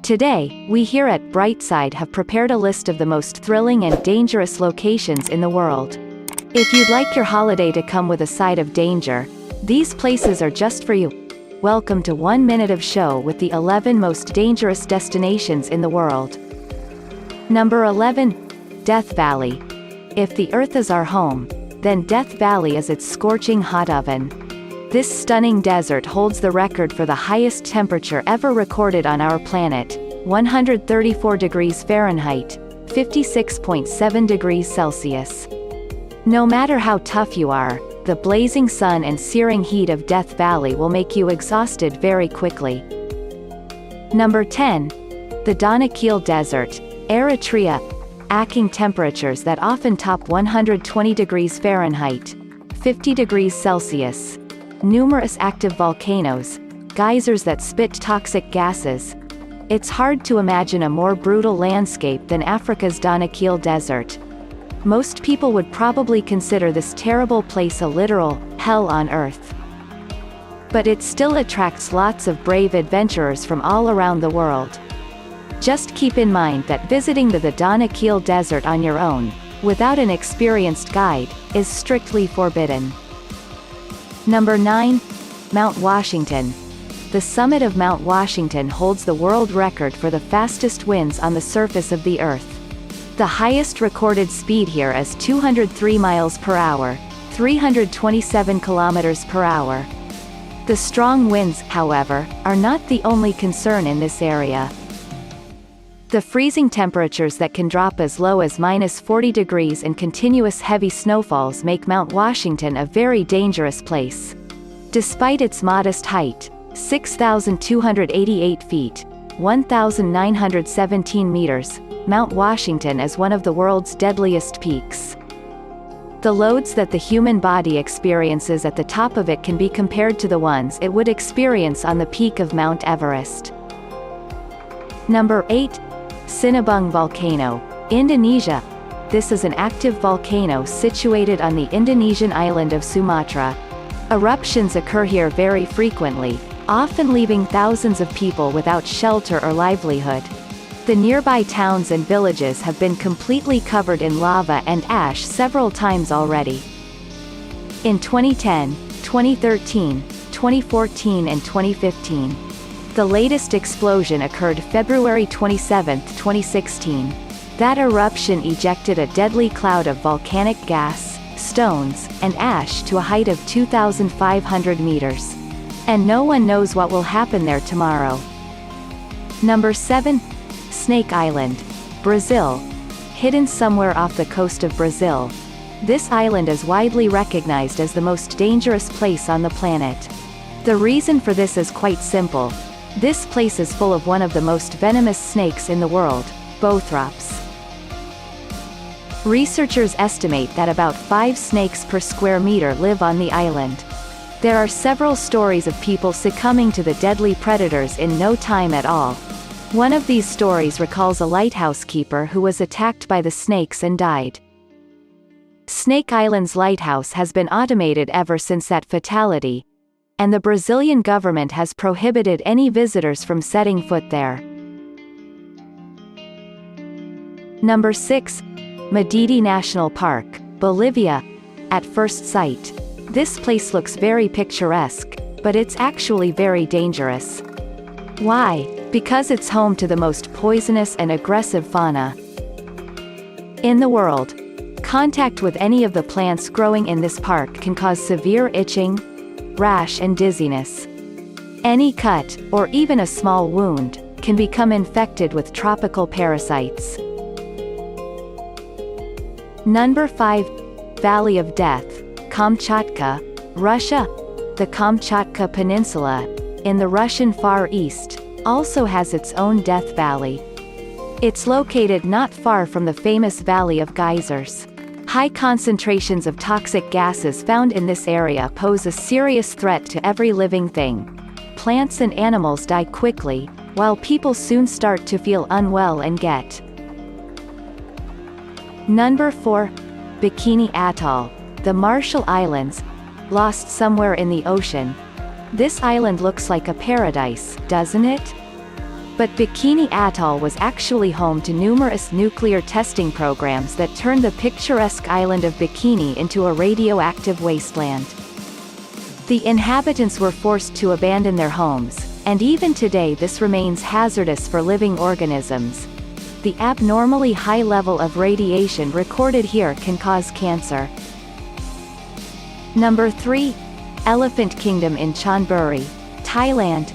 Today, we here at Brightside have prepared a list of the most thrilling and dangerous locations in the world. If you'd like your holiday to come with a side of danger, these places are just for you. Welcome to 1 minute of show with the 11 most dangerous destinations in the world. Number 11. Death Valley. If the Earth is our home, then Death Valley is its scorching hot oven. This stunning desert holds the record for the highest temperature ever recorded on our planet, 134 degrees Fahrenheit, 56.7 degrees Celsius. No matter how tough you are, the blazing sun and searing heat of Death Valley will make you exhausted very quickly. Number 10. The Danakil Desert, Eritrea. Aching temperatures that often top 120 degrees Fahrenheit, 50 degrees Celsius. Numerous active volcanoes, geysers that spit toxic gases. It's hard to imagine a more brutal landscape than Africa's Danakil Desert. Most people would probably consider this terrible place a literal hell on earth. But it still attracts lots of brave adventurers from all around the world. Just keep in mind that visiting the Danakil Desert on your own, without an experienced guide, is strictly forbidden. Number 9. Mount Washington. The summit of Mount Washington holds the world record for the fastest winds on the surface of the Earth. The highest recorded speed here is 203 miles per hour, 327 kilometers per hour. The strong winds, however, are not the only concern in this area. The freezing temperatures that can drop as low as -40 degrees and continuous heavy snowfalls make Mount Washington a very dangerous place. Despite its modest height, 6,288 feet, 1,917 meters, Mount Washington is one of the world's deadliest peaks. The loads that the human body experiences at the top of it can be compared to the ones it would experience on the peak of Mount Everest. Number 8. Sinabung Volcano, Indonesia. This is an active volcano situated on the Indonesian island of Sumatra. Eruptions occur here very frequently, often leaving thousands of people without shelter or livelihood. The nearby towns and villages have been completely covered in lava and ash several times already. In 2010, 2013, 2014 and 2015. The latest explosion occurred February 27, 2016. That eruption ejected a deadly cloud of volcanic gas, stones, and ash to a height of 2,500 meters. And no one knows what will happen there tomorrow. Number 7. Snake Island, Brazil. Hidden somewhere off the coast of Brazil, this island is widely recognized as the most dangerous place on the planet. The reason for this is quite simple. This place is full of one of the most venomous snakes in the world, bothrops. Researchers estimate that about 5 snakes per square meter live on the island. There are several stories of people succumbing to the deadly predators in no time at all. One of these stories recalls a lighthouse keeper who was attacked by the snakes and died. Snake Island's lighthouse has been automated ever since that fatality, and the Brazilian government has prohibited any visitors from setting foot there. Number 6. Madidi National Park, Bolivia. At first sight, this place looks very picturesque, but it's actually very dangerous. Why? Because it's home to the most poisonous and aggressive fauna in the world. Contact with any of the plants growing in this park can cause severe itching, rash and dizziness. Any cut, or even a small wound, can become infected with tropical parasites. Number 5. Valley of Death, Kamchatka, Russia. The Kamchatka Peninsula, in the Russian Far East, also has its own death valley. It's located not far from the famous Valley of Geysers. High concentrations of toxic gases found in this area pose a serious threat to every living thing. Plants and animals die quickly, while people soon start to feel unwell and get. Number 4. Bikini Atoll, the Marshall Islands, lost somewhere in the ocean. This island looks like a paradise, doesn't it? But Bikini Atoll was actually home to numerous nuclear testing programs that turned the picturesque island of Bikini into a radioactive wasteland. The inhabitants were forced to abandon their homes, and even today this remains hazardous for living organisms. The abnormally high level of radiation recorded here can cause cancer. Number 3. Elephant Kingdom in Chonburi, Thailand.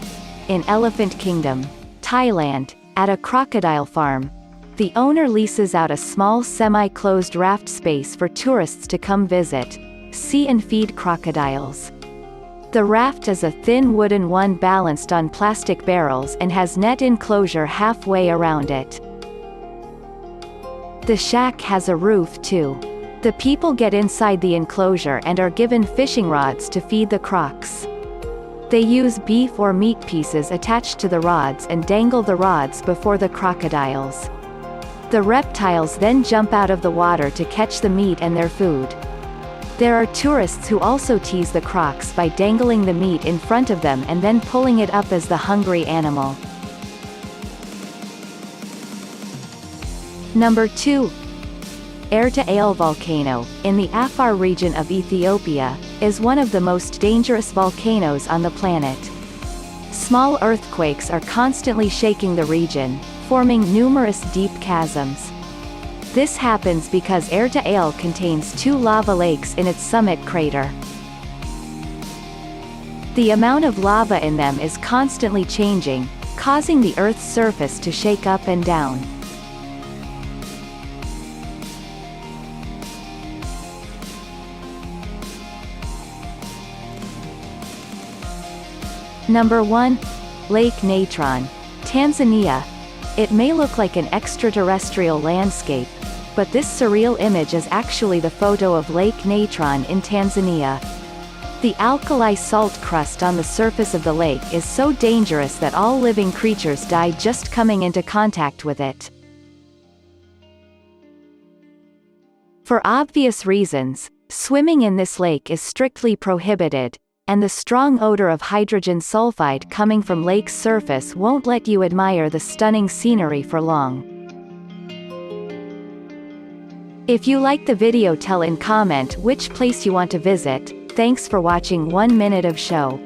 In Elephant Kingdom, Thailand, at a crocodile farm, the owner leases out a small semi-closed raft space for tourists to come visit, see and feed crocodiles. The raft is a thin wooden one balanced on plastic barrels and has net enclosure halfway around it. The shack has a roof too. The people get inside the enclosure and are given fishing rods to feed the crocs. They use beef or meat pieces attached to the rods and dangle the rods before the crocodiles. The reptiles then jump out of the water to catch the meat and their food. There are tourists who also tease the crocs by dangling the meat in front of them and then pulling it up as the hungry animal. Number 2. Eritrea Volcano, in the Afar region of Ethiopia, is one of the most dangerous volcanoes on the planet. Small earthquakes are constantly shaking the region, forming numerous deep chasms. This happens because Eritrea contains 2 lava lakes in its summit crater. The amount of lava in them is constantly changing, causing the Earth's surface to shake up and down. Number 1. Lake Natron, Tanzania. It may look like an extraterrestrial landscape, but this surreal image is actually the photo of Lake Natron in Tanzania. The alkali salt crust on the surface of the lake is so dangerous that all living creatures die just coming into contact with it. For obvious reasons, swimming in this lake is strictly prohibited, and the strong odor of hydrogen sulfide coming from lake's surface won't let you admire the stunning scenery for long. If you like the video, tell in comment which place you want to visit. Thanks for watching 1 minute of show.